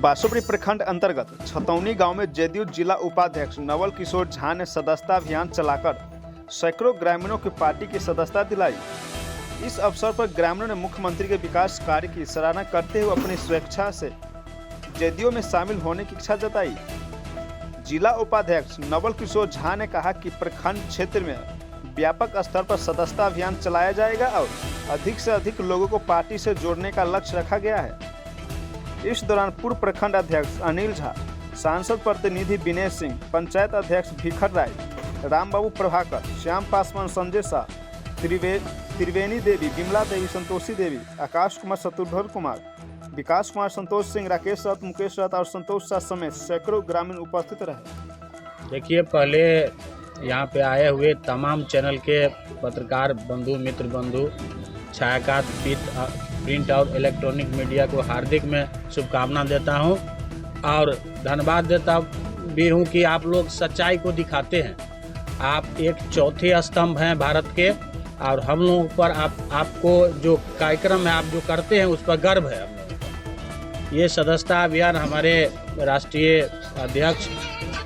बासुपरी प्रखंड अंतर्गत छतौनी गांव में जदयू जिला उपाध्यक्ष नवल किशोर झा ने सदस्यता अभियान चलाकर सैकड़ों ग्रामीणों की पार्टी की सदस्यता दिलाई। इस अवसर पर ग्रामीणों ने मुख्यमंत्री के विकास कार्य की सराहना करते हुए अपनी स्वेच्छा से जदयू में शामिल होने की इच्छा जताई। जिला उपाध्यक्ष नवल किशोर झा ने कहा कि प्रखंड क्षेत्र में व्यापक स्तर पर सदस्यता अभियान चलाया जाएगा और अधिक से अधिक लोगों को पार्टी से जोड़ने का लक्ष्य रखा गया है। इस दौरान पूर्व प्रखंड अध्यक्ष अनिल झा, सांसद प्रतिनिधि विनय सिंह, पंचायत अध्यक्ष भिखर राय, रामबाबू प्रभाकर, श्याम पासवान, संजय शाह, त्रिवेणी देवी, विमला देवी, संतोषी देवी, आकाश कुमार, शत्रुघ्न कुमार, विकास कुमार, संतोष सिंह, राकेश रथ, मुकेश रथ और संतोष शाह समेत सैकड़ों ग्रामीण उपस्थित रहे। देखिए, पहले यहाँ पे आए हुए तमाम चैनल के पत्रकार बंधु, मित्र बंधु, छायाकार, प्रिंट और इलेक्ट्रॉनिक मीडिया को हार्दिक मैं शुभकामना देता हूँ और धन्यवाद देता भी हूँ कि आप लोग सच्चाई को दिखाते हैं। आप एक चौथे स्तंभ हैं भारत के और हम लोगों पर आपको जो कार्यक्रम है आप जो करते हैं उस पर गर्व है हम लोगों को। ये सदस्यता अभियान हमारे राष्ट्रीय अध्यक्ष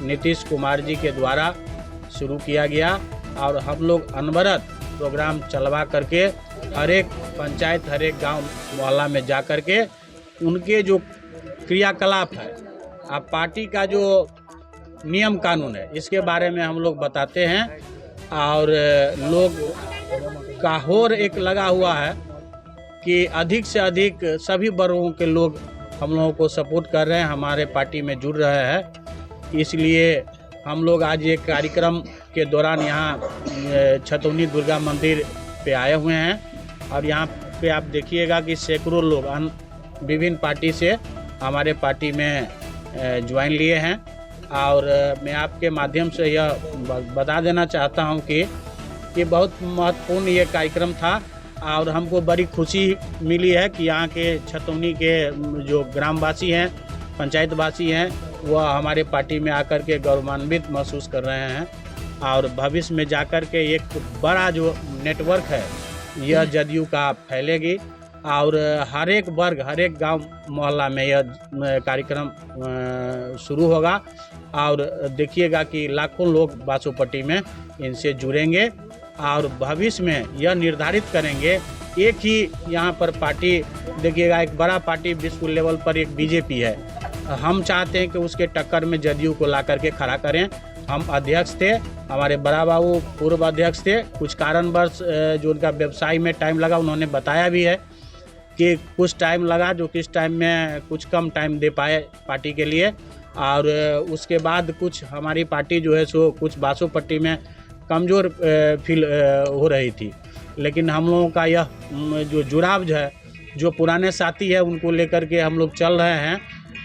नीतीश कुमार जी के द्वारा शुरू किया गया और हम लोग अनवरत प्रोग्राम चलवा करके हर एक पंचायत, हर एक गांव मोहल्ला में जा कर के उनके जो क्रियाकलाप है, आप पार्टी का जो नियम कानून है इसके बारे में हम लोग बताते हैं और लोग का होर एक लगा हुआ है कि अधिक से अधिक सभी वर्गों के लोग हम लोगों को सपोर्ट कर रहे हैं, हमारे पार्टी में जुड़ रहे हैं। इसलिए हम लोग आज एक कार्यक्रम के दौरान यहाँ छतौनी दुर्गा मंदिर पे आए हुए हैं और यहाँ पे आप देखिएगा कि सैकड़ों लोग विभिन्न पार्टी से हमारे पार्टी में ज्वाइन लिए हैं और मैं आपके माध्यम से यह बता देना चाहता हूँ कि ये बहुत महत्वपूर्ण ये कार्यक्रम था और हमको बड़ी खुशी मिली है कि यहाँ के छतौनी के जो ग्रामवासी हैं, पंचायतवासी हैं, वह हमारे पार्टी में आकर के गौरवान्वित महसूस कर रहे हैं और भविष्य में जाकर के एक बड़ा जो नेटवर्क है यह जदयू का फैलेगी और हर एक वर्ग, हर एक गांव मोहल्ला में यह कार्यक्रम शुरू होगा और देखिएगा कि लाखों लोग बासुपट्टी में इनसे जुड़ेंगे और भविष्य में यह निर्धारित करेंगे। एक ही यहाँ पर पार्टी देखिएगा, एक बड़ा पार्टी विश्व लेवल पर एक बीजेपी है, हम चाहते हैं कि उसके टक्कर में जदयू को ला करके खड़ा करें। हम अध्यक्ष थे, हमारे बड़ा बाबू पूर्व अध्यक्ष थे, कुछ कारणवश जो उनका व्यवसाय में टाइम लगा, उन्होंने बताया भी है कि कुछ टाइम लगा, जो किस टाइम में कुछ कम टाइम दे पाए पार्टी के लिए और उसके बाद कुछ हमारी पार्टी जो है सो कुछ बासुपट्टी में कमज़ोर फील हो रही थी, लेकिन हम लोगों का यह जो जुड़ाव है, जो पुराने साथी है उनको लेकर के हम लोग चल रहे हैं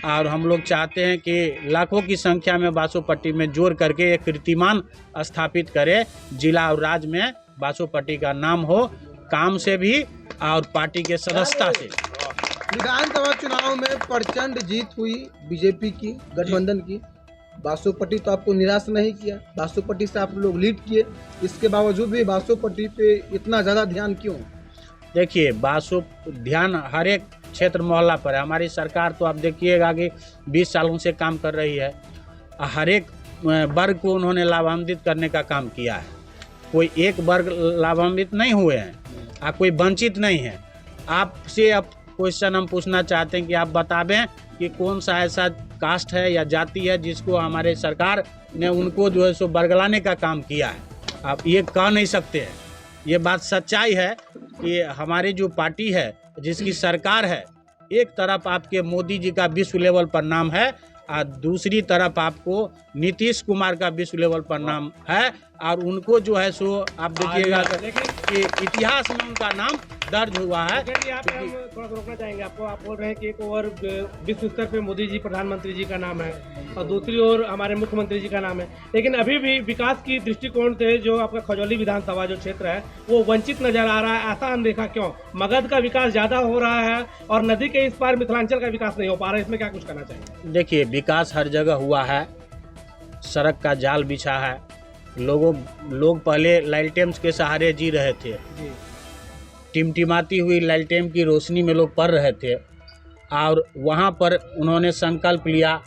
और हम लोग चाहते हैं कि लाखों की संख्या में बासुपट्टी में जोड़ करके एक कीर्तिमान स्थापित करें, जिला और राज्य में बासुपट्टी का नाम हो, काम से भी और पार्टी के सदस्यता से। विधानसभा चुनाव में प्रचंड जीत हुई बीजेपी की, गठबंधन की। बासुपट्टी तो आपको निराश नहीं किया, बासुपट्टी से आप लोग लीड किए, इसके बावजूद भी बासुपट्टी पे इतना ज़्यादा ध्यान क्यों? देखिए, ध्यान हर एक क्षेत्र मोहल्ला पर है। हमारी सरकार तो आप देखिएगा कि 20 सालों से काम कर रही है, हर एक वर्ग को उन्होंने लाभान्वित करने का काम किया है। कोई एक वर्ग लाभान्वित नहीं हुए हैं, कोई वंचित नहीं है। आपसे अब क्वेश्चन हम पूछना चाहते हैं कि आप बतावें कि कौन सा ऐसा कास्ट है या जाति है जिसको हमारे सरकार ने उनको जो है सो बरगलाने का काम किया है। आप ये कह नहीं सकते हैं। ये बात सच्चाई है कि हमारी जो पार्टी है, जिसकी सरकार है, एक तरफ आपके मोदी जी का विश्व लेवल पर नाम है और दूसरी तरफ आपको नीतीश कुमार का विश्व लेवल पर नाम है और उनको जो है सो आप देखिएगा कि इतिहास में उनका नाम दर्ज हुआ है। आप थोड़ा रोकना चाहेंगे आपको, आप बोल रहे हैं कि एक ओर विश्व स्तर पे मोदी जी, प्रधानमंत्री जी का नाम है और दूसरी ओर हमारे मुख्यमंत्री जी का नाम है, लेकिन अभी भी विकास की दृष्टिकोण से जो आपका खजौली विधानसभा जो क्षेत्र है वो वंचित नजर आ रहा है। ऐसा अनदेखा क्यों? मगध का विकास ज्यादा हो रहा है और नदी के इस पार मिथिलांचल का विकास नहीं हो पा रहा है, इसमें क्या कुछ करना चाहिए? देखिए, विकास हर जगह हुआ है, सड़क का जाल बिछा है, लोग पहले लालटेन के सहारे जी रहे थे, टिमटिमाती हुई लालटेन की रोशनी में लोग पढ़ रहे थे और वहाँ पर उन्होंने संकल्प लिया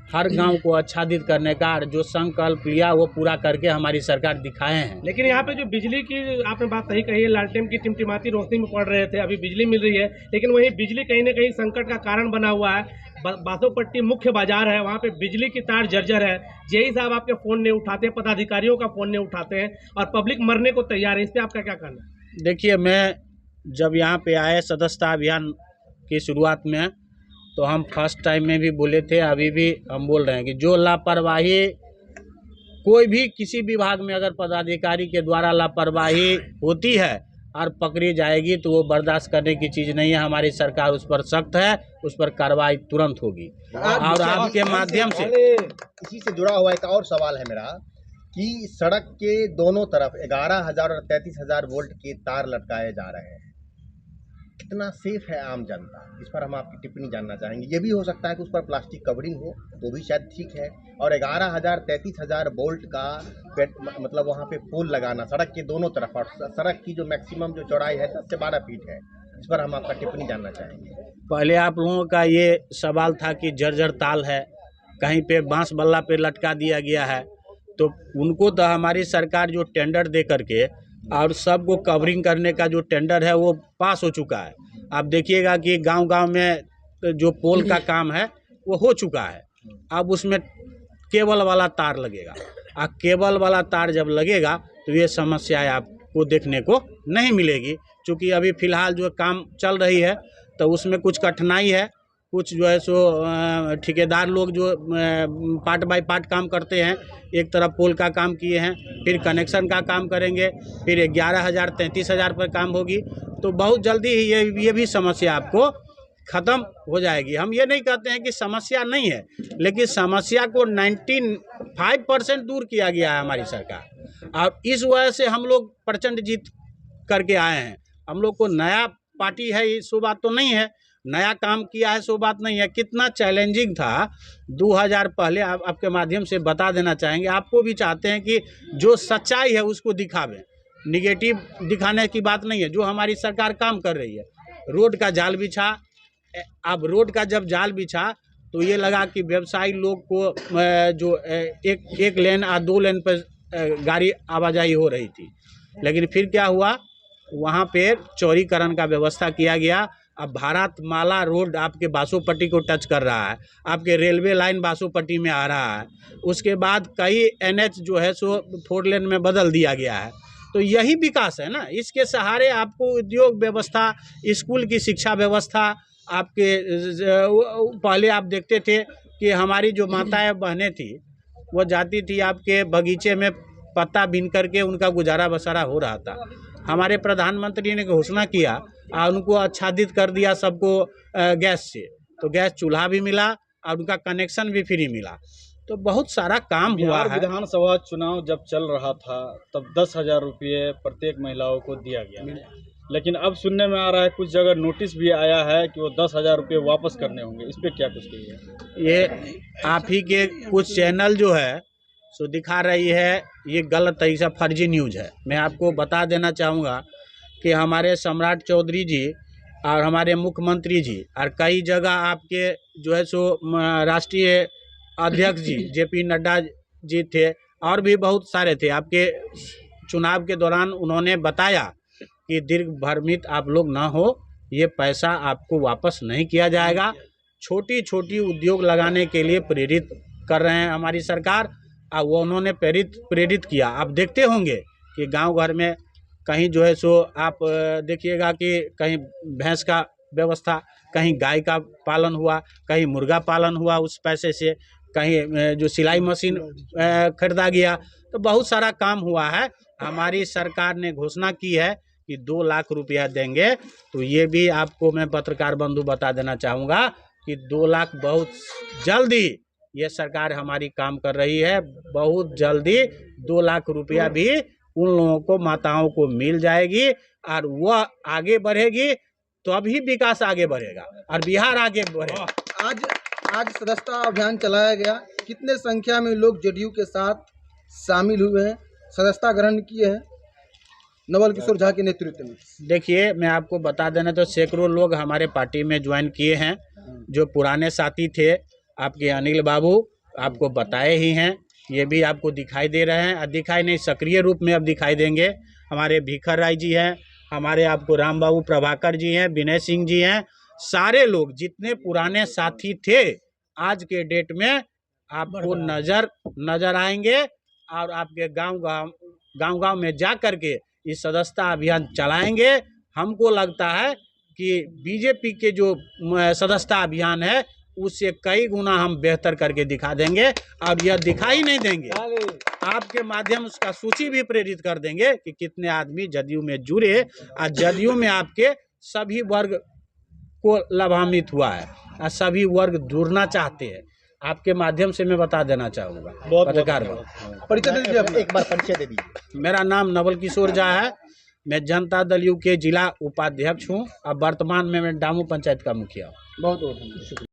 हर गांव को आच्छादित करने का, और जो संकल्प लिया वो पूरा करके हमारी सरकार दिखाए हैं। लेकिन यहाँ पे जो बिजली की आपने बात सही कही है, लालटेन की टिमटिमाती रोशनी में पड़ रहे थे, अभी बिजली मिल रही है, लेकिन वही बिजली कहीं ना कहीं संकट का कारण बना हुआ है। बासोपट्टी मुख्य बाजार है, वहाँ पे बिजली की तार जर्जर है, जेई साहब आपके फोन नहीं उठाते, पदाधिकारियों का फोन नहीं उठाते हैं और पब्लिक मरने को तैयार है। इस पर आपका क्या कहना है? देखिए, मैं जब यहाँ पे आए सदस्यता अभियान की शुरुआत में, तो हम फर्स्ट टाइम में भी बोले थे, अभी भी हम बोल रहे हैं कि जो लापरवाही कोई भी किसी विभाग में अगर पदाधिकारी के द्वारा लापरवाही होती है और पकड़ी जाएगी तो वो बर्दाश्त करने की चीज़ नहीं है। हमारी सरकार उस पर सख्त है, उस पर कार्रवाई तुरंत होगी। और आपके माध्यम से इसी से जुड़ा हुआ एक और सवाल है मेरा कि सड़क के दोनों तरफ 11,000 और 33,000 वोल्ट के तार लटकाए जा रहे हैं, कितना सेफ है आम जनता? इस पर हम आपकी टिप्पणी जानना चाहेंगे। ये भी हो सकता है कि उस पर प्लास्टिक कवरिंग हो तो भी शायद ठीक है, और 11,000 33,000 वोल्ट का मतलब वहाँ पे पोल लगाना सड़क के दोनों तरफ, और सड़क की जो मैक्सिमम जो चौड़ाई है 10 से 12 फीट है, इस पर हम आपका टिप्पणी जानना चाहेंगे। पहले आप लोगों का ये सवाल था कि जर्जर ताल है, कहीं पे बांस बल्ला पे लटका दिया गया है, तो उनको तो हमारी सरकार जो टेंडर दे करके और सबको कवरिंग करने का जो टेंडर है वो पास हो चुका है। आप देखिएगा कि गांव-गांव में जो पोल का काम है वो हो चुका है। अब उसमें केबल वाला तार लगेगा, और केबल वाला तार जब लगेगा तो ये समस्याएं आपको देखने को नहीं मिलेगी। क्योंकि अभी फ़िलहाल जो काम चल रही है तो उसमें कुछ कठिनाई है, कुछ जो है सो ठेकेदार लोग जो पार्ट बाय पार्ट काम करते हैं, एक तरफ पोल का काम किए हैं, फिर कनेक्शन का काम करेंगे, फिर 11,000 33,000 पर काम होगी, तो बहुत जल्दी ही ये भी समस्या आपको ख़त्म हो जाएगी। हम ये नहीं कहते हैं कि समस्या नहीं है, लेकिन समस्या को 95% दूर किया गया है हमारी सरकार, और इस वजह से हम लोग प्रचंड जीत करके आए हैं। हम लोग को नया पार्टी है सो बात तो नहीं है, नया काम किया है सो बात नहीं है। कितना चैलेंजिंग था 2000 पहले, आपके माध्यम से बता देना चाहेंगे। आपको भी चाहते हैं कि जो सच्चाई है उसको दिखावें, निगेटिव दिखाने की बात नहीं है। जो हमारी सरकार काम कर रही है, रोड का जाल बिछा, अब रोड का जब जाल बिछा तो ये लगा कि व्यवसायी लोग को जो एक लेन या 2 लेन पर गाड़ी आवाजाही हो रही थी, लेकिन फिर क्या हुआ, वहाँ पे चौड़ीकरण का व्यवस्था किया गया। अब भारतमाला रोड आपके बासोपट्टी को टच कर रहा है, आपके रेलवे लाइन बासोपट्टी में आ रहा है, उसके बाद कई NH जो है सो 4 लेन में बदल दिया गया है। तो यही विकास है ना, इसके सहारे आपको उद्योग व्यवस्था, स्कूल की शिक्षा व्यवस्था, आपके पहले आप देखते थे कि हमारी जो माताएं बहनें थी वो जाती थी आपके बगीचे में पत्ता बीन करके उनका गुजारा बसारा हो रहा था। हमारे प्रधानमंत्री ने घोषणा किया और उनको आच्छादित कर दिया सबको गैस से, तो गैस चूल्हा भी मिला और उनका कनेक्शन भी फ्री मिला। तो बहुत सारा काम हुआ है। विधानसभा चुनाव जब चल रहा था तब 10,000 रुपये प्रत्येक महिलाओं को दिया गया, लेकिन अब सुनने में आ रहा है कुछ जगह नोटिस भी आया है कि वो 10,000 रुपये वापस करने होंगे। इस पर क्या कुछ कहिए? ये आप ही के कुछ चैनल जो है सो दिखा रही है, ये गलत तरीके से फर्जी न्यूज़ है। मैं आपको बता देना चाहूँगा कि हमारे सम्राट चौधरी जी और हमारे मुख्यमंत्री जी और कई जगह आपके जो है सो राष्ट्रीय अध्यक्ष जी JP नड्डा जी थे, और भी बहुत सारे थे। आपके चुनाव के दौरान उन्होंने बताया कि दीर्घ भ्रमित आप लोग ना हो, ये पैसा आपको वापस नहीं किया जाएगा। छोटी छोटी उद्योग लगाने के लिए प्रेरित कर रहे हैं हमारी सरकार, और वो उन्होंने प्रेरित किया। आप देखते होंगे कि गांव घर में कहीं जो है सो आप देखिएगा कि कहीं भैंस का व्यवस्था, कहीं गाय का पालन हुआ, कहीं मुर्गा पालन हुआ उस पैसे से, कहीं जो सिलाई मशीन खरीदा गया, तो बहुत सारा काम हुआ है। हमारी सरकार ने घोषणा की है कि 2 लाख रुपया देंगे, तो ये भी आपको मैं पत्रकार बंधु बता देना चाहूँगा कि 2 लाख बहुत जल्दी ये सरकार हमारी काम कर रही है। बहुत जल्दी 2 लाख रुपया भी उन लोगों को, माताओं को मिल जाएगी, और वह आगे बढ़ेगी तो अभी विकास आगे बढ़ेगा और बिहार आगे बढ़ेगा। आज सदस्यता अभियान चलाया गया, कितने संख्या में लोग JDU के साथ शामिल हुए हैं, सदस्यता ग्रहण किए हैं? नवल किशोर झा के नेतृत्व में? देखिए, मैं आपको बता देना तो सैकड़ों लोग हमारे पार्टी में ज्वाइन किए हैं, जो पुराने साथी थे। आपके अनिल बाबू आपको बताए ही हैं, ये भी आपको दिखाई दे रहे हैं, और दिखाई नहीं सक्रिय रूप में अब दिखाई देंगे। हमारे भिखर राय जी हैं, हमारे आपको राम बाबू प्रभाकर जी हैं, विनय सिंह जी हैं, सारे लोग जितने पुराने साथी थे आज के डेट में आपको नजर आएंगे, और आपके गांव में जा करके इस सदस्यता अभियान चलाएंगे। हमको लगता है कि बीजेपी के जो सदस्यता अभियान है उससे कई गुना हम बेहतर करके दिखा देंगे, और यह दिखाई नहीं देंगे, आपके माध्यम उसका सूची भी प्रेरित कर देंगे कि कितने आदमी जदयू में जुड़े, और जदयू में आपके सभी वर्ग को लाभान्वित हुआ है, और सभी वर्ग जुड़ना चाहते हैं। आपके माध्यम से मैं बता देना चाहूँगा पत्रकार परिचय दे दीजिए अपना। एक बार परिचय दे दीजिए। मेरा नाम नवल किशोर झा है, मैं जनता दल यू के जिला उपाध्यक्ष हूँ, और वर्तमान में मैं डामू पंचायत का मुखिया हूँ। बहुत बहुत शुक्रिया।